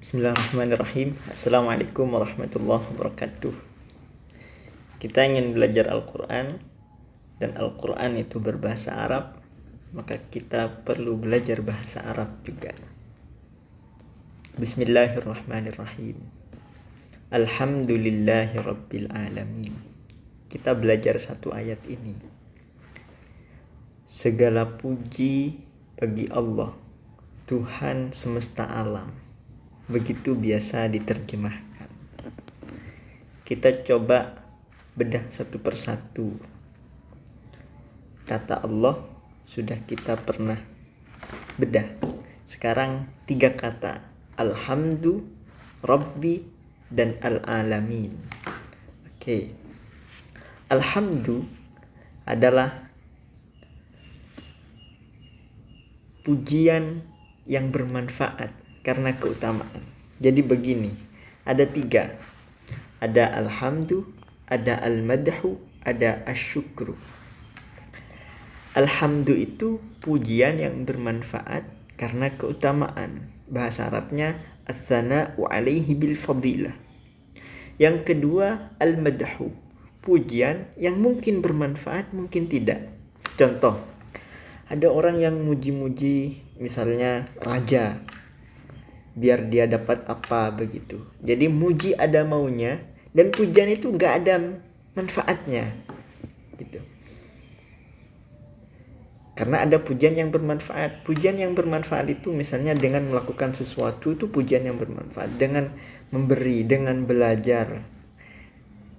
Bismillahirrahmanirrahim. Assalamualaikum warahmatullahi wabarakatuh. Kita ingin belajar Al-Quran dan Al-Quran itu berbahasa Arab, maka kita perlu belajar bahasa Arab juga. Bismillahirrahmanirrahim. Alhamdulillahi rabbil alamin. Kita belajar satu ayat ini. Segala puji bagi Allah, Tuhan semesta alam. Begitu biasa diterjemahkan. Kita coba bedah satu persatu. Kata Allah sudah kita pernah bedah. Sekarang 3 kata. Alhamdu, Rabbi, dan Al-Alamin. Oke. Alhamdu adalah pujian yang bermanfaat karena keutamaan. Jadi begini, ada 3. Ada alhamdu, ada al-madhu, ada asyukru. Alhamdu itu pujian yang bermanfaat karena keutamaan. Bahasa Arabnya ats-tsana'u 'alaihi bil fadilah. Yang kedua, al-madhu, pujian yang mungkin bermanfaat, mungkin tidak. Contoh, ada orang yang muji-muji misalnya raja, biar dia dapat apa begitu. Jadi muji ada maunya dan pujian itu gak ada manfaatnya gitu. Karena ada pujian yang bermanfaat. Pujian yang bermanfaat itu misalnya dengan melakukan sesuatu, itu pujian yang bermanfaat. Dengan memberi, dengan belajar,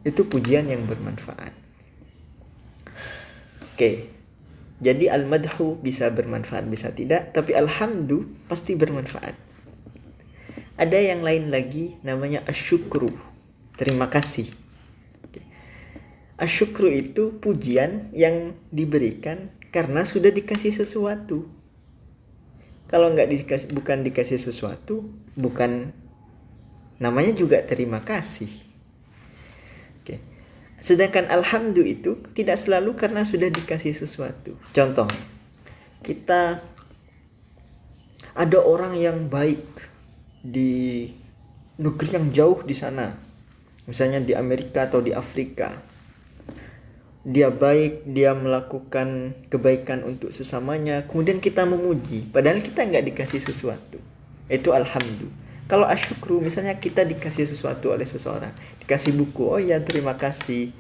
itu pujian yang bermanfaat. Oke. Jadi al-madhu bisa bermanfaat, bisa tidak, tapi alhamdu pasti bermanfaat. Ada yang lain lagi namanya asyukru, terima kasih. Asyukru itu pujian yang diberikan karena sudah dikasih sesuatu. Kalau bukan dikasih sesuatu, bukan namanya juga terima kasih. Oke. Sedangkan alhamdu itu tidak selalu karena sudah dikasih sesuatu. Contoh, kita ada orang yang baik di negeri yang jauh di sana, misalnya di Amerika atau di Afrika. Dia baik, dia melakukan kebaikan untuk sesamanya, kemudian kita memuji, padahal kita nggak dikasih sesuatu. Itu alhamdu. Kalau asyukru, misalnya kita dikasih sesuatu oleh seseorang, dikasih buku, oh ya terima kasih,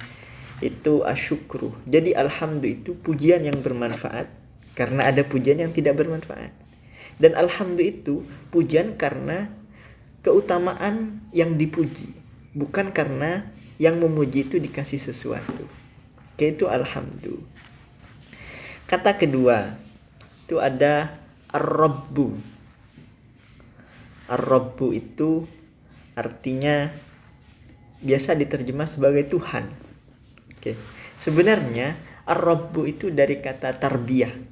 itu asyukru. Jadi alhamdu itu pujian yang bermanfaat karena ada pujian yang tidak bermanfaat. Dan alhamdu itu pujian karena keutamaan yang dipuji, bukan karena yang memuji itu dikasih sesuatu. Oke, itu alhamdu. Kata kedua itu ada ar-rabbu. Ar-rabbu itu artinya biasa diterjemah sebagai Tuhan. Oke. Sebenarnya ar-rabbu itu dari kata tarbiyah.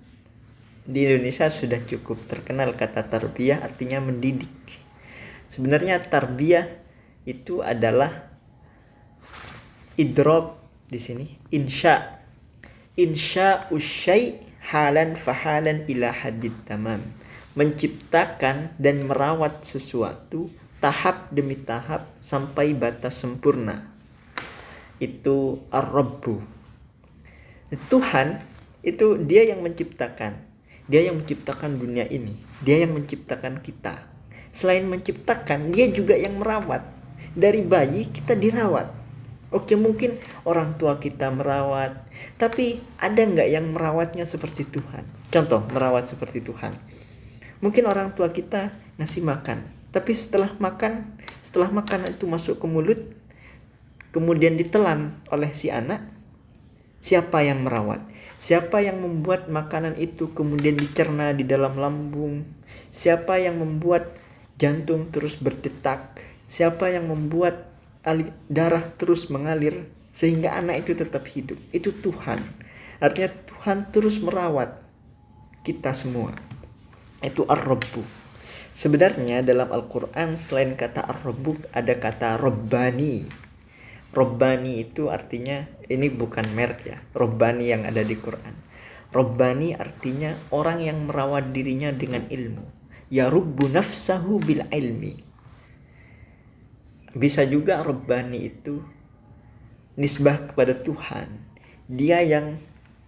Di Indonesia sudah cukup terkenal kata tarbiyah, artinya mendidik. Sebenarnya tarbiyah itu adalah idrok di sini, insya usyai halan fahalan ila hadid tamam, menciptakan dan merawat sesuatu tahap demi tahap sampai batas sempurna. Itu ar-rabbu. Tuhan itu dia yang menciptakan. Dia yang menciptakan dunia ini. Dia yang menciptakan kita. Selain menciptakan, dia juga yang merawat. Dari bayi kita dirawat. Oke, mungkin orang tua kita merawat, tapi ada nggak yang merawatnya seperti Tuhan? Contoh, merawat seperti Tuhan. Mungkin orang tua kita ngasih makan, tapi setelah makan itu masuk ke mulut, kemudian ditelan oleh si anak, siapa yang merawat? Siapa yang membuat makanan itu kemudian dicerna di dalam lambung? Siapa yang membuat jantung terus berdetak? Siapa yang membuat darah terus mengalir sehingga anak itu tetap hidup? Itu Tuhan. Artinya Tuhan terus merawat kita semua. Itu ar-rabbu. Sebenarnya dalam Al-Quran selain kata ar-rabbu ada kata Rabbani. Rabbani itu artinya, ini bukan merek ya, Rabbani yang ada di Quran. Rabbani artinya orang yang merawat dirinya dengan ilmu. Yarubbu nafsahu bil ilmi. Bisa juga Rabbani itu nisbah kepada Tuhan. Dia yang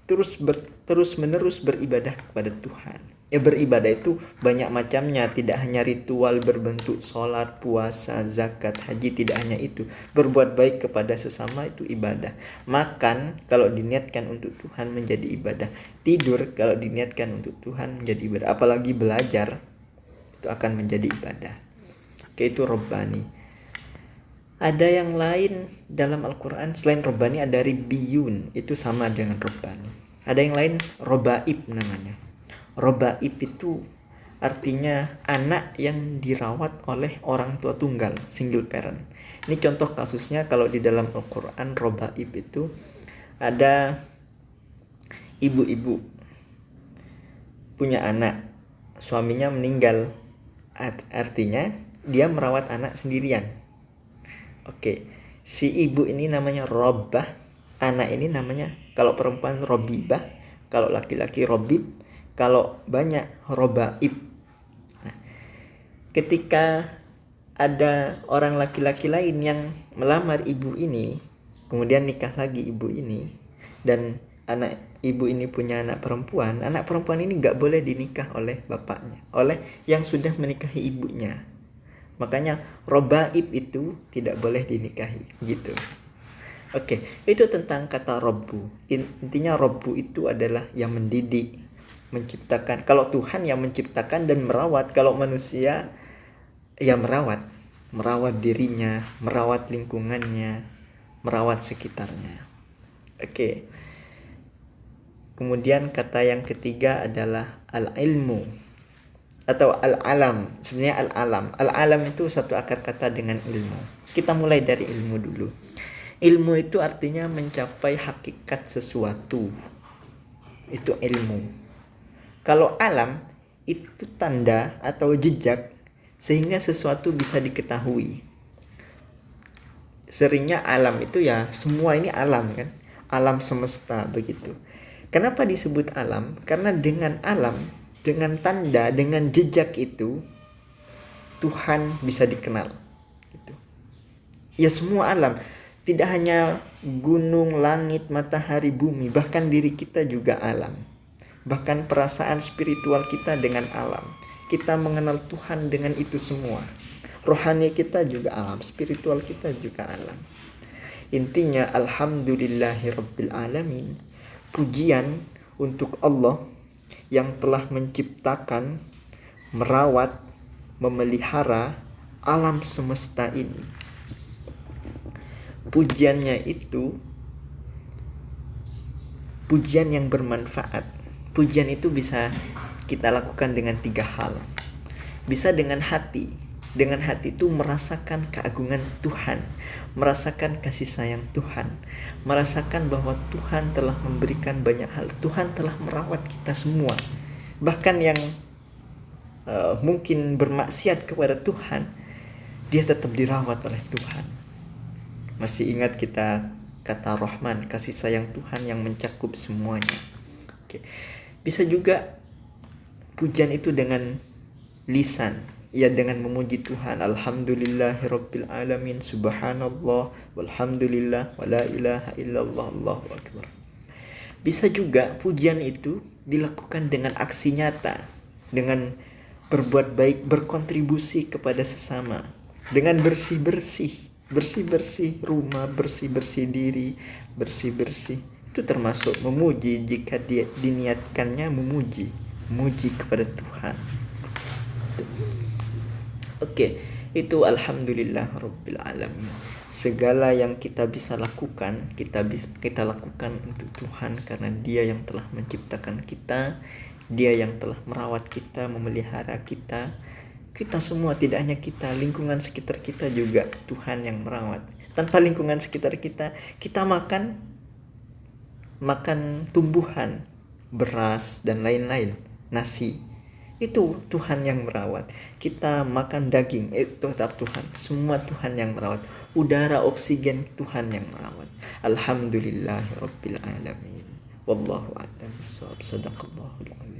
terus menerus beribadah kepada Tuhan. Ya, beribadah itu banyak macamnya, tidak hanya ritual berbentuk sholat, puasa, zakat, haji, tidak hanya itu. Berbuat baik kepada sesama itu ibadah. Makan kalau diniatkan untuk Tuhan menjadi ibadah. Tidur kalau diniatkan untuk Tuhan menjadi ibadah. Apalagi belajar itu akan menjadi ibadah. Oke, itu Rabbani. Ada yang lain dalam Al-Quran selain Rabbani, ada Ribbiyun, itu sama dengan Rabbani. Ada yang lain Robaib namanya. Robaib itu artinya anak yang dirawat oleh orang tua tunggal, single parent. Ini contoh kasusnya kalau di dalam Al-Quran. Robaib itu ada ibu-ibu punya anak, suaminya meninggal, artinya dia merawat anak sendirian. Oke, si ibu ini namanya Robbah, anak ini namanya, kalau perempuan Robibah, kalau laki-laki Robib, kalau banyak Robaib. Nah, ketika ada orang laki-laki lain yang melamar ibu ini, kemudian nikah lagi ibu ini, dan anak ibu ini punya anak perempuan ini nggak boleh dinikah oleh bapaknya, oleh yang sudah menikahi ibunya. Makanya Robaib itu tidak boleh dinikahi gitu. Oke, itu tentang kata Robbu. Intinya Robbu itu adalah yang mendidik, menciptakan. Kalau Tuhan yang menciptakan dan merawat, kalau manusia ya merawat dirinya, merawat lingkungannya, merawat sekitarnya. Oke. Kemudian kata yang ketiga adalah al-ilmu atau al-alam. Sebenarnya al-alam itu satu akar kata dengan ilmu. Kita mulai dari ilmu dulu. Ilmu itu artinya mencapai hakikat sesuatu. Itu ilmu. Kalau alam itu tanda atau jejak sehingga sesuatu bisa diketahui. Seringnya alam itu ya semua ini alam kan. Alam semesta begitu. Kenapa disebut alam? Karena dengan alam, dengan tanda, dengan jejak itu Tuhan bisa dikenal gitu. Ya semua alam, tidak hanya gunung, langit, matahari, bumi, bahkan diri kita juga alam. Bahkan perasaan spiritual kita dengan alam. Kita mengenal Tuhan dengan itu semua. Rohani kita juga alam, spiritual kita juga alam. Intinya alhamdulillahirabbil alamin. Pujian untuk Allah yang telah menciptakan, merawat, memelihara alam semesta ini. Pujiannya itu pujian yang bermanfaat. Pujian itu bisa kita lakukan dengan 3 hal. Bisa dengan hati. Dengan hati itu merasakan keagungan Tuhan, merasakan kasih sayang Tuhan, merasakan bahwa Tuhan telah memberikan banyak hal, Tuhan telah merawat kita semua. Bahkan yang mungkin bermaksiat kepada Tuhan, dia tetap dirawat oleh Tuhan. Masih ingat kita kata Rahman, kasih sayang Tuhan yang mencakup semuanya. Oke. Bisa juga pujian itu dengan lisan, ya dengan memuji Tuhan. Alhamdulillahirabbil alamin, subhanallah, walhamdulillah, wala ilaha illallah, Allahu akbar. Bisa juga pujian itu dilakukan dengan aksi nyata, dengan berbuat baik, berkontribusi kepada sesama, dengan bersih-bersih rumah, bersih-bersih diri, bersih-bersih. Itu termasuk memuji jika dia diniatkannya memuji kepada Tuhan. Oke, itu alhamdulillah rabbil alamin. Segala yang kita bisa lakukan, kita lakukan untuk Tuhan karena Dia yang telah menciptakan kita, Dia yang telah merawat kita, memelihara kita. Kita semua, tidak hanya kita, lingkungan sekitar kita juga Tuhan yang merawat. Tanpa lingkungan sekitar kita makan tumbuhan, beras dan lain-lain, nasi. Itu Tuhan yang merawat. Kita makan daging, itu tetap Tuhan. Semua Tuhan yang merawat. Udara, oksigen, Tuhan yang merawat. Alhamdulillahirabbil alamin. Wallahu a'lam bishawab. Shadaqallahul azim.